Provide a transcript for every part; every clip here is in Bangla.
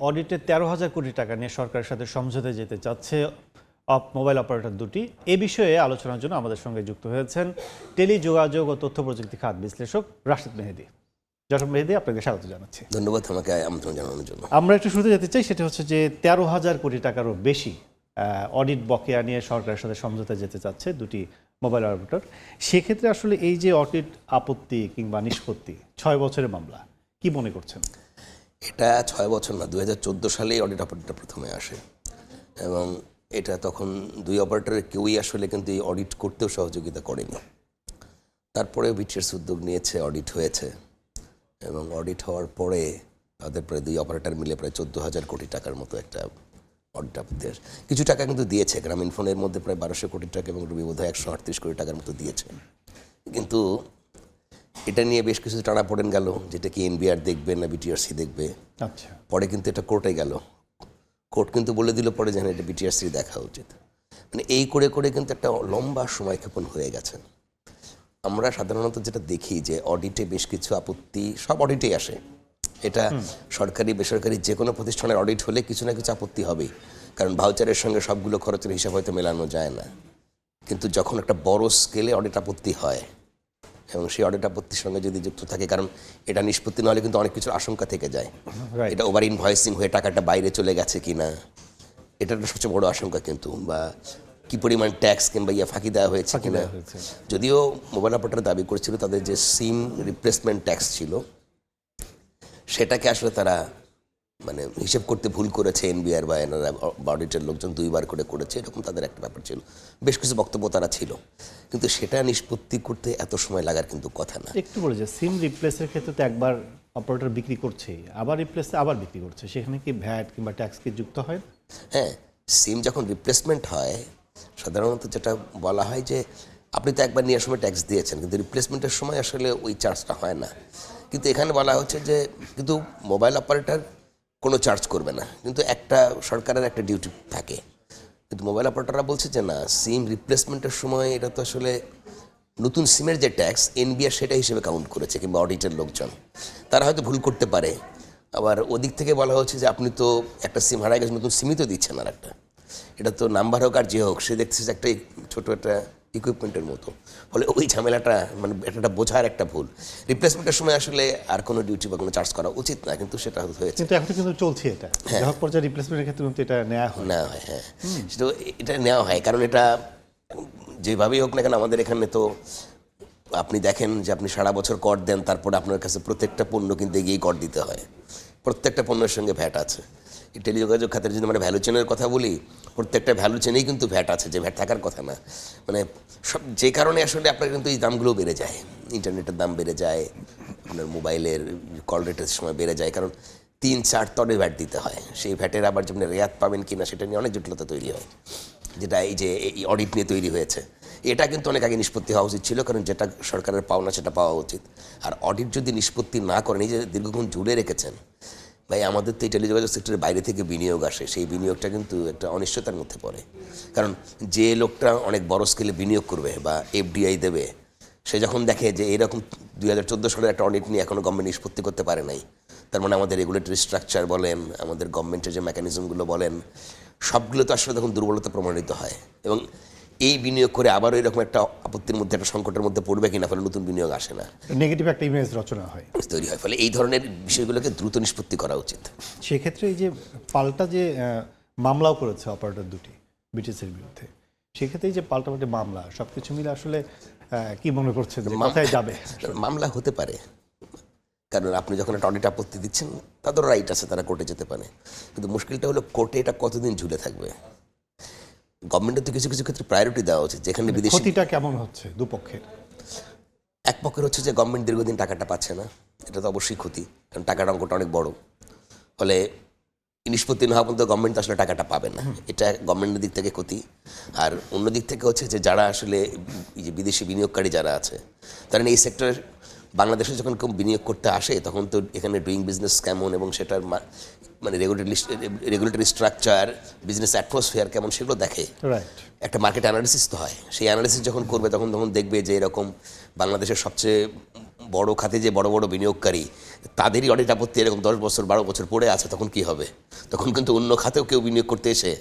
অডিটে 13,000 কোটি টাকা নিয়ে সরকারের সাথে সমঝোতে যেতে চাচ্ছে মোবাইল অপারেটর দুটি। এ বিষয়ে আলোচনার জন্য আমাদের সঙ্গে যুক্ত হয়েছেন টেলিযোগাযোগ ও তথ্য প্রযুক্তি খাত বিশ্লেষক রাশেদ মেহেদী। জনাব মেহেদী, আপনাকে স্বাগত জানাচ্ছি। ধন্যবাদ আমাকে আমন্ত্রণ জানানোর জন্য। আমরা একটু শুরুতে যেতে চাই, সেটা হচ্ছে যে 13,000 কোটি টাকারও বেশি অডিট বকেয়া নিয়ে সরকারের সাথে সমঝোতে যেতে চাচ্ছে দুটি মোবাইল অপারেটর। সেক্ষেত্রে আসলে এই যে অডিট আপত্তি কিংবা নিষ্পত্তি 6 বছরের মামলা, কি মনে করছেন? এটা 6 বছর না, 2014 সালেই অডিট অপারেটর প্রথমে আসে এবং এটা তখন দুই অপারেটরের কেউই আসলে কিন্তু এই অডিট করতেও সহযোগিতা করেনি। তারপরে বিটিআরসি উদ্যোগ নিয়েছে, অডিট হয়েছে এবং অডিট হওয়ার পরে তাদের প্রায় দুই অপারেটর মিলে প্রায় 14,000 কোটি টাকার মতো একটা অডিট আপত্তি আসে। কিছু টাকা কিন্তু দিয়েছে, গ্রামীণ ফোনের মধ্যে প্রায় 1200 কোটি টাকা এবং রবি বোধহয় 138 কোটি টাকার মতো দিয়েছে। কিন্তু এটা নিয়ে বেশ কিছু টানাপোড়েন গেল, যেটা কি এনবিআর দেখবে না বিটিআরসি দেখবে। আচ্ছা, পরে কিন্তু এটা কোর্টে গেল, কোর্ট কিন্তু বলে দিল পরে যেন এটা বিটিআরসি দেখা উচিত। মানে এই করে করে কিন্তু একটা লম্বা সময়ক্ষেপণ হয়ে গেছে। আমরা সাধারণত যেটা দেখি যে অডিটে বেশ কিছু আপত্তি সব অডিটেই আসে। এটা সরকারি বেসরকারি যে কোনো প্রতিষ্ঠানের অডিট হলে কিছু না কিছু আপত্তি হবেই, কারণ ভাউচারের সঙ্গে সবগুলো খরচের হিসাব হয়তো মেলানো যায় না। কিন্তু যখন একটা বড় স্কেলে অডিট আপত্তি হয় এবং সেই অডিট আপত্তির সঙ্গে যদি যুক্ত থাকে, কারণ এটা নিষ্পত্তি না হলে কিন্তু অনেক কিছুর আশঙ্কা থেকে যায়। এটা ওভার ইনভয়েসিং হয়ে টাকাটা বাইরে চলে গেছে কিনা, এটা একটা সবচেয়ে বড় আশঙ্কা কিন্তু, বা কি পরিমাণ ট্যাক্স কিংবা ফাঁকি দেওয়া হয়েছে কিনা। যদিও মোবাইল অপারেটর দাবি করেছিল তাদের যে সিম রিপ্লেসমেন্ট ট্যাক্স ছিল সেটাকে আসলে তারা মানে হিসেব করতে ভুল করেছে, এনবিআর বা এনারা অডিটের লোকজন 2 বার করে করেছে, এরকম তাদের একটা ব্যাপার ছিল। বেশ কিছু বক্তব্য তারা ছিল, কিন্তু সেটা নিষ্পত্তি করতে এত সময় লাগার কিন্তু কথা না। একটু বলে যে সিম রিপ্লেসের ক্ষেত্রে তো একবার অপারেটর বিক্রি করছে, আবার রিপ্লেসে আবার বিক্রি করছে, সেখানে কি ভ্যাট কিংবা ট্যাক্স কি যুক্ত হয়? হ্যাঁ, সিম যখন রিপ্লেসমেন্ট হয় সাধারণত যেটা বলা হয় যে আপনি তো একবার নেওয়ার সময় ট্যাক্স দিয়েছেন, কিন্তু রিপ্লেসমেন্টের সময় আসলে ওই চার্জটা হয় না। কিন্তু এখানে বলা হচ্ছে যে কিন্তু মোবাইল অপারেটর কোনো চার্জ করবে না, কিন্তু একটা সরকারের একটা ডিউটি থাকে। কিন্তু মোবাইল অপারেটররা বলছে যে না, সিম রিপ্লেসমেন্টের সময় এটা তো আসলে নতুন সিমের যে ট্যাক্স এনবিআর সেটা হিসেবে কাউন্ট করেছে, কিংবা অডিটের লোকজন তারা হয়তো ভুল করতে পারে। আবার ওদিক থেকে বলা হচ্ছে যে আপনি তো একটা সিম হারাই গেছে, নতুন সিমই তো দিচ্ছেন আর একটা, এটা তো নাম্বার হোক আর যে হোক সে দেখছে যে একটা ছোটো একটা ইকুইপমেন্টের মতো। ফলে ওই ঝামেলাটা মানে এটা বোঝার একটা ভুল। রিপ্লেসমেন্টের সময় আসলে আর কোনো ডিউটি বা কোনো চার্জ করা উচিত না, কিন্তু সেটা হয়েছে। কিন্তু এখন কিন্তু চলছে এটা, গ্রাহক পর্যায়ে রিপ্লেসমেন্টের ক্ষেত্রে কিন্তু এটা নেওয়া হয়। হ্যাঁ, সেটা এটা নেওয়া হয়, কারণ এটা যেভাবেই হোক না কেন আমাদের এখানে তো আপনি দেখেন যে আপনি সারা বছর কর দেন, তারপরে আপনার কাছে প্রত্যেকটা পণ্য কিনতে গিয়েই কর দিতে হয়, প্রত্যেকটা পণ্যের সঙ্গে ভ্যাট আছে। এই টেলিযোগাযোগ খাতের যদি মানে ভ্যালু চেনের কথা বলি, প্রত্যেকটা ভ্যালু চেনেই কিন্তু ভ্যাট আছে, যে ভ্যাট থাকার কথা না। মানে সব যে কারণে আসলে আপনার কিন্তু এই দামগুলো বেড়ে যায়, ইন্টারনেটের দাম বেড়ে যায়, আপনার মোবাইলের কল রেটের সময় বেড়ে যায়, কারণ 3-4 স্তরে ভ্যাট দিতে হয়। সেই ভ্যাটের আবার যেমন রেয়াত পাবেন কিনা সেটা নিয়ে অনেক জটিলতা তৈরি হয়, যেটা এই যে এই অডিট নিয়ে তৈরি হয়েছে। এটা কিন্তু অনেক আগে নিষ্পত্তি হওয়া উচিত ছিল, কারণ যেটা সরকারের পাওনা সেটা পাওয়া উচিত। আর অডিট যদি নিষ্পত্তি না করেন, এই যে দীর্ঘক্ষণ ঝুলে রেখেছেন, ভাই আমাদের তো এই টেলিযোগাযোগ সেক্টরের বাইরে থেকে বিনিয়োগ আসে, সেই বিনিয়োগটা কিন্তু একটা অনিশ্চয়তার মধ্যে পড়ে। কারণ যে লোকটা অনেক বড় স্কেলে বিনিয়োগ করবে বা এফডিআই দেবে, সে যখন দেখে যে এরকম 2014 সালের একটা অডিট নিয়ে এখনও গভর্নমেন্ট নিষ্পত্তি করতে পারে নাই, তার মানে আমাদের রেগুলেটরি স্ট্রাকচার বলেন, আমাদের গভর্নমেন্টের যে মেকানিজমগুলো বলেন, সবগুলো তো আসলে তখন দুর্বলতা প্রমাণিত হয়। এবং এই বিনিয়োগ করে আবারও এরকম একটা আপত্তির মধ্যে, একটা সংকটের মধ্যে পড়বে কিনা, ফলে নতুন বিনিয়োগ আসে না, নেগেটিভ একটা ইমেজ রচনা হয়, তৈরি হয়। ফলে এই ধরনের বিষয়গুলোকে দ্রুত নিষ্পত্তি করা উচিত। সেক্ষেত্রে এই যে পাল্টা যে মামলাও করেছে অপারেটর দুটি বিটিএসির বিরুদ্ধে, সেক্ষেত্রে এই যে পাল্টাপাল্টি মামলা সবকিছু মিলে আসলে কি মনে করছেন যে কোথায় যাবে? মামলা হতে পারে, কারণ আপনি যখন একটা অডিট আপত্তি দিচ্ছেন তাদের রাইট আছে, তারা কোর্টে যেতে পারে। কিন্তু মুশকিলটা হলো কোর্টে এটা কতদিন ঝুলে থাকবে। গভর্নমেন্টের তো কিছু কিছু ক্ষেত্রে প্রায়োরিটি দেওয়া উচিত, যেখানে বিদেশি ক্ষতিটা কেমন হচ্ছে দুপক্ষের? এক পক্ষের হচ্ছে যে গভর্নমেন্ট দীর্ঘদিন টাকাটা পাচ্ছে না, এটা তো অবশ্যই ক্ষতি, কারণ টাকার অঙ্কটা অনেক বড়। ফলে নিষ্পত্তি না হওয়া পর্যন্ত গভর্নমেন্ট আসলে টাকাটা পাবে না, এটা গভর্নমেন্টের দিক থেকে ক্ষতি। আর অন্য দিক থেকে হচ্ছে যে যারা আসলে এই যে বিদেশি বিনিয়োগকারী যারা আছে, তারা এই সেক্টরে বাংলাদেশে যখন কেউ বিনিয়োগ করতে আসে, তখন তো এখানে ডুইং বিজনেস কেমন এবং সেটার মানে রেগুলেটরি স্ট্রাকচার, বিজনেস অ্যাটমসফিয়ার কেমন, সেগুলো দেখে। একটা মার্কেট অ্যানালিসিস তো হয়, সেই অ্যানালিসিস যখন করবে তখন দেখবে যে এরকম বাংলাদেশের সবচেয়ে বড় খাতে যে বড় বড় বিনিয়োগকারী, তাদেরই অডিট আপত্তি এরকম 10 বছর 12 বছর পড়ে আছে, তখন কি হবে? তখন কিন্তু অন্য খাতেও কেউ বিনিয়োগ করতে এসে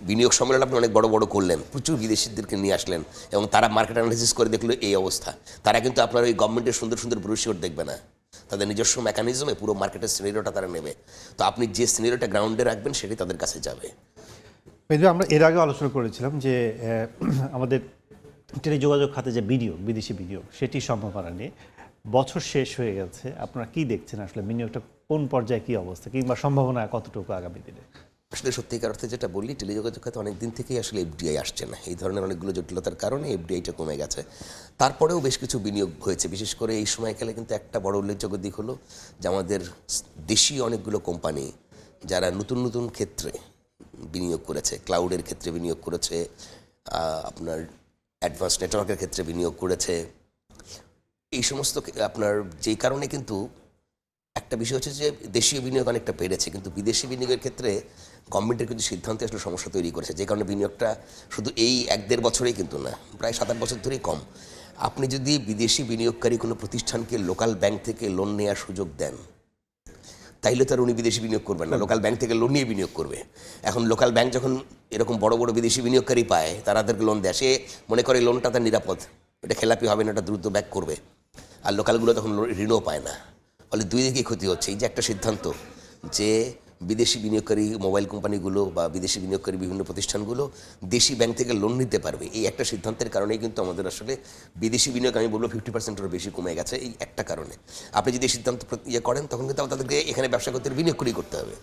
বিনিয়োগ সম্মেলন আপনি অনেক বড় বড় করলেন, প্রচুর বিদেশিদেরকে নিয়ে আসলেন এবং তারা মার্কেট অ্যানালিসিস করে দেখলো এই অবস্থা। তারা কিন্তু আপনার ওই গভর্নমেন্টের সুন্দর সুন্দর ব্রোশিওর দেখবে না, তাদের নিজস্ব মেকানিজমে পুরো মার্কেটের সিনারিওটা তারা নেবে। তো আপনি যে সিনারিওটা গ্রাউন্ডে রাখবেন সেটাই তাদের কাছে যাবে। আমরা এর আগে আলোচনা করেছিলাম যে আমাদের টেলিযোগাযোগ খাতে যে বিনিয়োগ, বিদেশি বিনিয়োগ, সেটি সম্ভাবনা নিয়ে। বছর শেষ হয়ে গেছে, আপনারা কি দেখছেন আসলে বিনিয়োগটা কোন পর্যায়ে, কি অবস্থা, কিংবা সম্ভাবনা কতটুকু আগামী দিনে? আসলে সত্যিকার অর্থে যেটা বলি, টেলিযোগাযোগ খাতে অনেক দিন থেকেই আসলে এফডিআই আসছে না, এই ধরনের অনেকগুলো জটিলতার কারণে এফডিআইটা কমে গেছে। তারপরেও বেশ কিছু বিনিয়োগ হয়েছে, বিশেষ করে এই সময়কালে কিন্তু একটা বড় উল্লেখযোগ্য দিক হলো যে আমাদের দেশীয় অনেকগুলো কোম্পানি যারা নতুন নতুন ক্ষেত্রে বিনিয়োগ করেছে, ক্লাউডের ক্ষেত্রে বিনিয়োগ করেছে, আপনার অ্যাডভান্স নেটওয়ার্কের ক্ষেত্রে বিনিয়োগ করেছে। এই সমস্ত আপনার যেই কারণে কিন্তু একটা বিষয় হচ্ছে যে দেশীয় বিনিয়োগ অনেকটা বেড়েছে, কিন্তু বিদেশি বিনিয়োগের ক্ষেত্রে গভর্নমেন্টের কিছু সিদ্ধান্তে আসলে সমস্যা তৈরি করেছে, যে কারণে বিনিয়োগটা শুধু এই 1-1.5 বছরেই কিন্তু না, প্রায় 7-8 বছর ধরেই কম। আপনি যদি বিদেশি বিনিয়োগকারী কোনো প্রতিষ্ঠানকে লোকাল ব্যাংক থেকে লোন নেওয়ার সুযোগ দেন, তাইলে তো আর উনি বিদেশি বিনিয়োগ করবেন না, লোকাল ব্যাংক থেকে লোন নিয়ে বিনিয়োগ করবে। এখন লোকাল ব্যাংক যখন এরকম বড় বড় বিদেশি বিনিয়োগকারী পায়, তাদেরকে লোন দেয়, সে মনে করে লোনটা তার নিরাপদ, এটা খেলাপি হবে না, এটা দ্রুত ব্যাক করবে। আর লোকালগুলো তখন ঋণও পায় না, ফলে দুই দিকেই ক্ষতি হচ্ছে। এই যে একটা সিদ্ধান্ত যে বিদেশি বিনিয়োগকারী মোবাইল কোম্পানিগুলো বা বিদেশি বিনিয়োগকারী বিভিন্ন প্রতিষ্ঠানগুলো দেশি ব্যাংক থেকে লোন নিতে পারবে, এই একটা সিদ্ধান্তের কারণেই কিন্তু আমাদের আসলে বিদেশি বিনিয়োগ, আমি বলবো 50%-এরও বেশি কমে গেছে এই একটা কারণে। আপনি যদি এই সিদ্ধান্ত করেন, তখন কিন্তু তাদেরকে এখানে ব্যবসা করতে বিনিয়োগ করেই করতে হবে।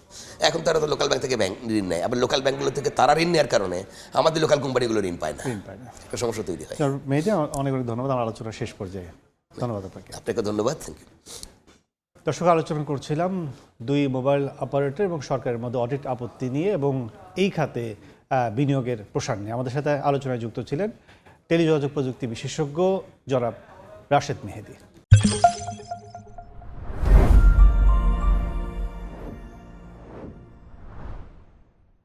এখন তারা তো লোকাল ব্যাংক থেকে ঋণ নেয়, আবার লোকাল ব্যাংকগুলো থেকে তারা ঋণ নেওয়ার কারণে আমাদের লোকাল কোম্পানিগুলো ঋণ পায় না, একটা সমস্যা তৈরি হয়। মেহেদী, অনেক অনেক ধন্যবাদ। আমার আলোচনা শেষ পর্যায়ে, ধন্যবাদ আপনাকে। আপনাকে ধন্যবাদ, থ্যাংক ইউ। দর্শক, আলোচনা করছিলাম দুই মোবাইল অপারেটর এবং সরকারের মধ্যে অডিট আপত্তি নিয়ে এবং এই খাতে বিনিয়োগের প্রসার নিয়ে। আমাদের সাথে আলোচনায় যুক্ত ছিলেন টেলিযোগাযোগ প্রযুক্তি বিশেষজ্ঞ জনাব রাশেদ মেহেদী।